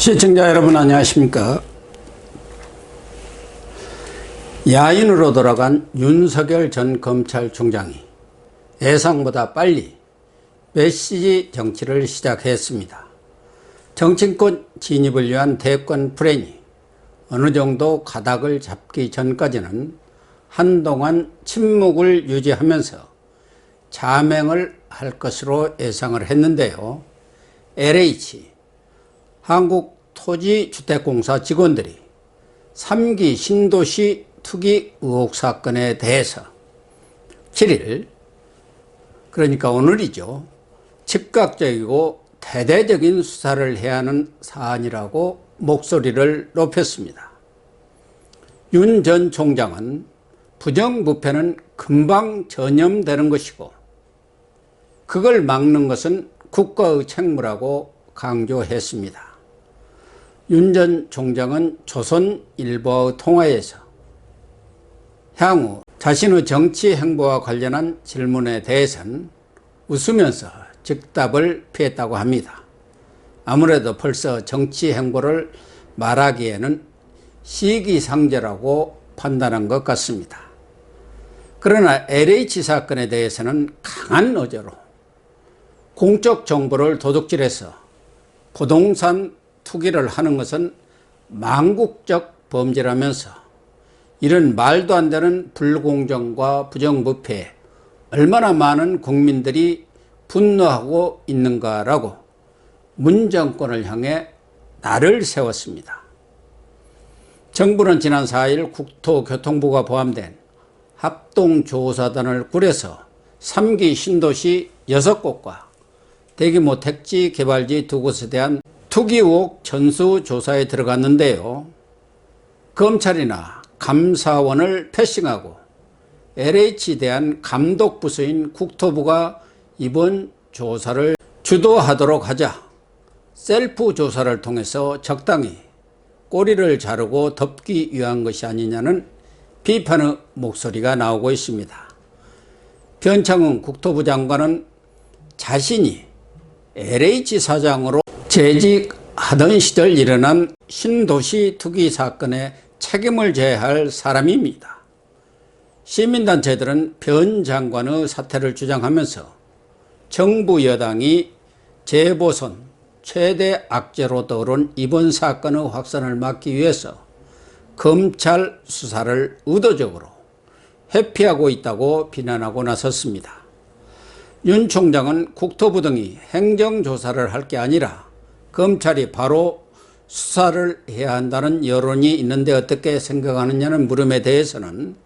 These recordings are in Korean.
시청자 여러분 안녕하십니까. 야인으로 돌아간 윤석열 전 검찰총장이 예상보다 빨리 메시지 정치를 시작했습니다. 정치권 진입을 위한 대권 플랜이 어느 정도 가닥을 잡기 전까지는 한동안 침묵을 유지하면서 자맹을 할 것으로 예상을 했는데요. LH 한국토지주택공사 직원들이 3기 신도시 투기 의혹 사건에 대해서 7일, 그러니까 오늘이죠, 즉각적이고 대대적인 수사를 해야 하는 사안이라고 목소리를 높였습니다. 윤 전 총장은 부정부패는 금방 전염되는 것이고 그걸 막는 것은 국가의 책무라고 강조했습니다. 윤 전 총장은 조선일보와의 통화에서 향후 자신의 정치 행보와 관련한 질문에 대해서는 웃으면서 즉답을 피했다고 합니다. 아무래도 벌써 정치 행보를 말하기에는 시기상조라고 판단한 것 같습니다. 그러나 LH 사건에 대해서는 강한 어조로 공적 정보를 도둑질해서 부동산 투기를 하는 것은 망국적 범죄라면서 이런 말도 안 되는 불공정과 부정부패에 얼마나 많은 국민들이 분노하고 있는가라고 문 정권을 향해 날을 세웠습니다. 정부는 지난 4일 국토교통부가 포함된 합동조사단을 꾸려서 3기 신도시 6곳과 대규모 택지 개발지 2곳에 대한 투기 의혹 전수조사에 들어갔는데요. 검찰이나 감사원을 패싱하고 LH에 대한 감독부서인 국토부가 이번 조사를 주도하도록 하자 셀프 조사를 통해서 적당히 꼬리를 자르고 덮기 위한 것이 아니냐는 비판의 목소리가 나오고 있습니다. 변창흠 국토부 장관은 자신이 LH 사장으로 재직하던 시절 일어난 신도시 투기 사건에 책임을 져야 할 사람입니다. 시민단체들은 변 장관의 사퇴를 주장하면서 정부 여당이 재보선 최대 악재로 떠오른 이번 사건의 확산을 막기 위해서 검찰 수사를 의도적으로 회피하고 있다고 비난하고 나섰습니다. 윤 총장은 국토부 등이 행정조사를 할 게 아니라 검찰이 바로 수사를 해야 한다는 여론이 있는데 어떻게 생각하느냐는 물음에 대해서는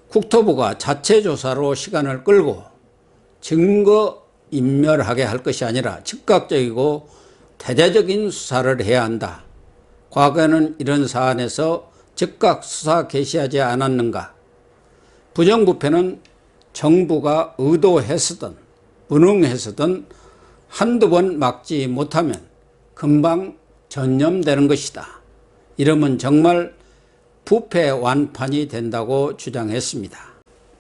국토부가 자체 조사로 시간을 끌고 증거 인멸하게 할 것이 아니라 즉각적이고 대대적인 수사를 해야 한다. 과거에는 이런 사안에서 즉각 수사 개시하지 않았는가. 부정부패는 정부가 의도했었든 무능했었든 한두 번 막지 못하면 금방 전염되는 것이다. 이러면 정말 부패 완판이 된다고 주장했습니다.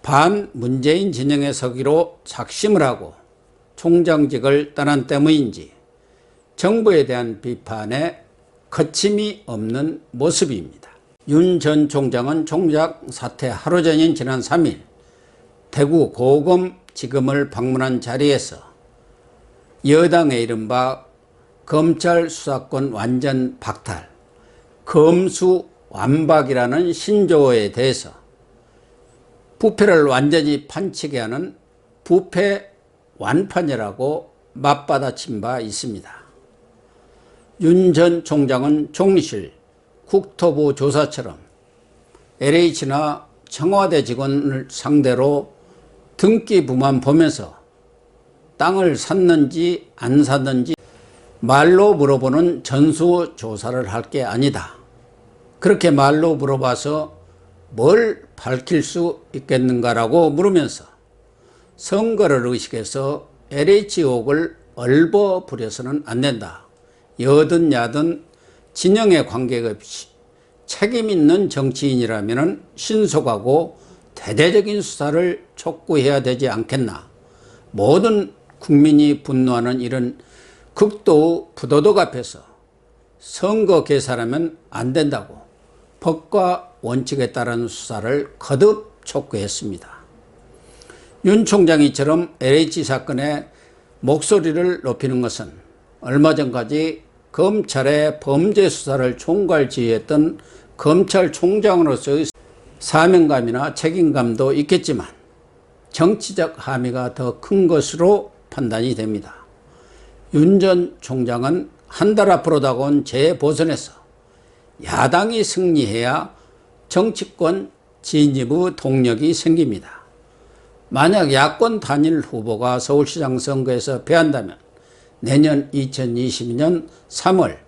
반문재인 진영에 서기로 작심을 하고 총장직을 떠난 때문인지 정부에 대한 비판에 거침이 없는 모습입니다. 윤 전 총장은 총장 사퇴 하루 전인 지난 3일 대구 고검지검을 방문한 자리에서 여당의 이른바 검찰 수사권 완전 박탈, 검수완박이라는 신조어에 대해서 부패를 완전히 판치게 하는 부패 완판이라고 맞받아친 바 있습니다. 윤 전 총장은 총리실, 국토부 조사처럼 LH나 청와대 직원을 상대로 등기부만 보면서 땅을 샀는지 안 샀는지 말로 물어보는 전수조사를 할 게 아니다. 그렇게 말로 물어봐서 뭘 밝힐 수 있겠는가라고 물으면서 선거를 의식해서 LH 의혹을 얼버무려서는 안 된다. 여든 야든 진영에 관계없이 책임 있는 정치인이라면 신속하고 대대적인 수사를 촉구해야 되지 않겠나. 모든 국민이 분노하는 이런 극도 부도덕 앞에서 선거 계산하면 안 된다고 법과 원칙에 따른 수사를 거듭 촉구했습니다. 윤 총장이처럼 LH 사건에 목소리를 높이는 것은 얼마 전까지 검찰의 범죄 수사를 총괄지휘했던 검찰총장으로서의 사명감이나 책임감도 있겠지만 정치적 함의가 더 큰 것으로 판단이 됩니다. 윤 전 총장은 한 달 앞으로 다가온 재보선에서 야당이 승리해야 정치권 진입의 동력이 생깁니다. 만약 야권 단일 후보가 서울시장 선거에서 패한다면 내년 2022년 3월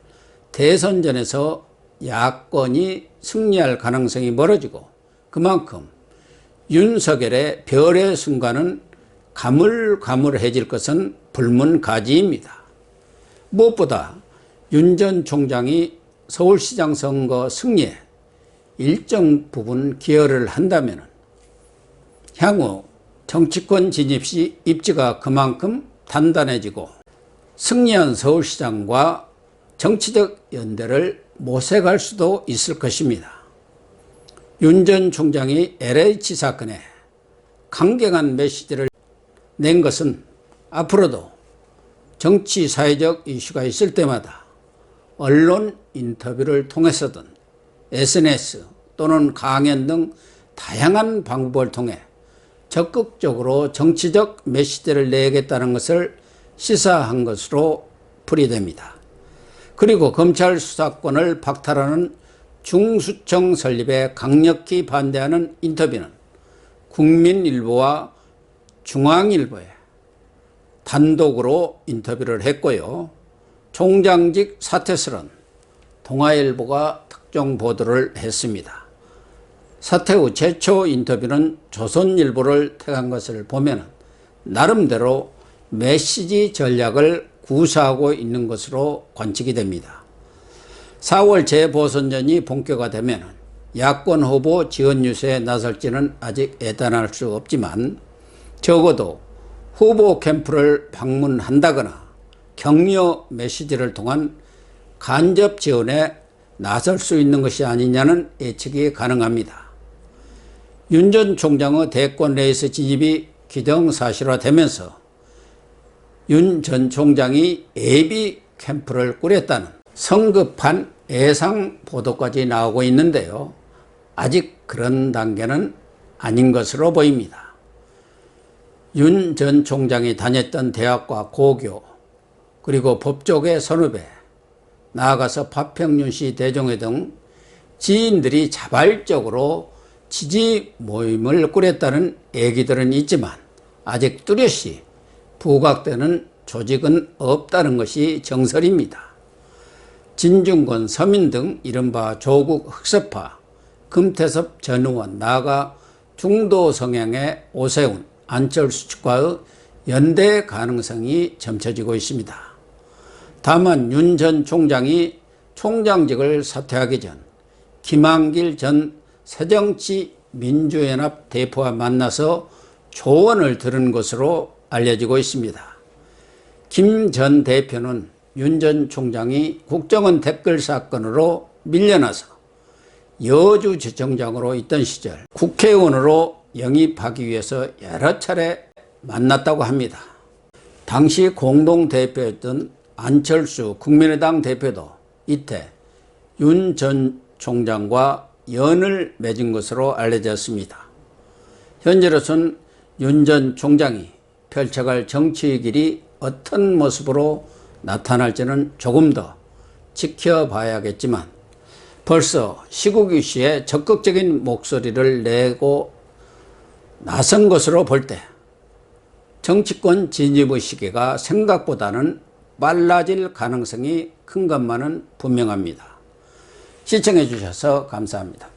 대선전에서 야권이 승리할 가능성이 멀어지고 그만큼 윤석열의 별의 순간은 가물가물해질 것은 불문가지입니다. 무엇보다 윤 전 총장이 서울시장 선거 승리에 일정 부분 기여를 한다면 향후 정치권 진입 시 입지가 그만큼 단단해지고 승리한 서울시장과 정치적 연대를 모색할 수도 있을 것입니다. 윤 전 총장이 LH 사건에 강경한 메시지를 낸 것은 앞으로도 정치 사회적 이슈가 있을 때마다 언론 인터뷰를 통해서든 SNS 또는 강연 등 다양한 방법을 통해 적극적으로 정치적 메시지를 내겠다는 것을 시사한 것으로 풀이됩니다. 그리고 검찰 수사권을 박탈하는 중수청 설립에 강력히 반대하는 인터뷰는 국민일보와 중앙일보에 단독으로 인터뷰를 했고요. 총장직 사퇴설은 동아일보가 특종 보도를 했습니다. 사퇴 후 최초 인터뷰는 조선일보를 택한 것을 보면 나름대로 메시지 전략을 구사하고 있는 것으로 관측이 됩니다. 4월 재보선전이 본격화되면 야권 후보 지원 유세에 나설지는 아직 예단할 수 없지만 적어도 후보 캠프를 방문한다거나 격려 메시지를 통한 간접 지원에 나설 수 있는 것이 아니냐는 예측이 가능합니다. 윤 전 총장의 대권 레이스 진입이 기정사실화되면서 윤 전 총장이 예비 캠프를 꾸렸다는 성급한 예상 보도까지 나오고 있는데요. 아직 그런 단계는 아닌 것으로 보입니다. 윤 전 총장이 다녔던 대학과 고교 그리고 법조계 선후배 나아가서 파평윤씨 대종회 등 지인들이 자발적으로 지지 모임을 꾸렸다는 얘기들은 있지만 아직 뚜렷이 부각되는 조직은 없다는 것이 정설입니다. 진중권, 서민 등 이른바 조국 흑석파, 금태섭 전 의원, 나아가 중도 성향의 오세훈, 안철수 측과의 연대 가능성이 점쳐지고 있습니다. 다만 윤 전 총장이 총장직을 사퇴하기 전 김한길 전 새정치민주연합 대표와 만나서 조언을 들은 것으로 알려지고 있습니다. 김 전 대표는 윤 전 총장이 국정원 댓글 사건으로 밀려나서 여주지청장으로 있던 시절 국회의원으로 영입하기 위해서 여러 차례 만났다고 합니다. 당시 공동대표였던 안철수 국민의당 대표도 이때 윤 전 총장과 연을 맺은 것으로 알려졌습니다. 현재로서는 윤 전 총장이 펼쳐갈 정치의 길이 어떤 모습으로 나타날지는 조금 더 지켜봐야겠지만 벌써 시국 이슈에 적극적인 목소리를 내고 나선 것으로 볼 때 정치권 진입의 시기가 생각보다는 빨라질 가능성이 큰 것만은 분명합니다. 시청해 주셔서 감사합니다.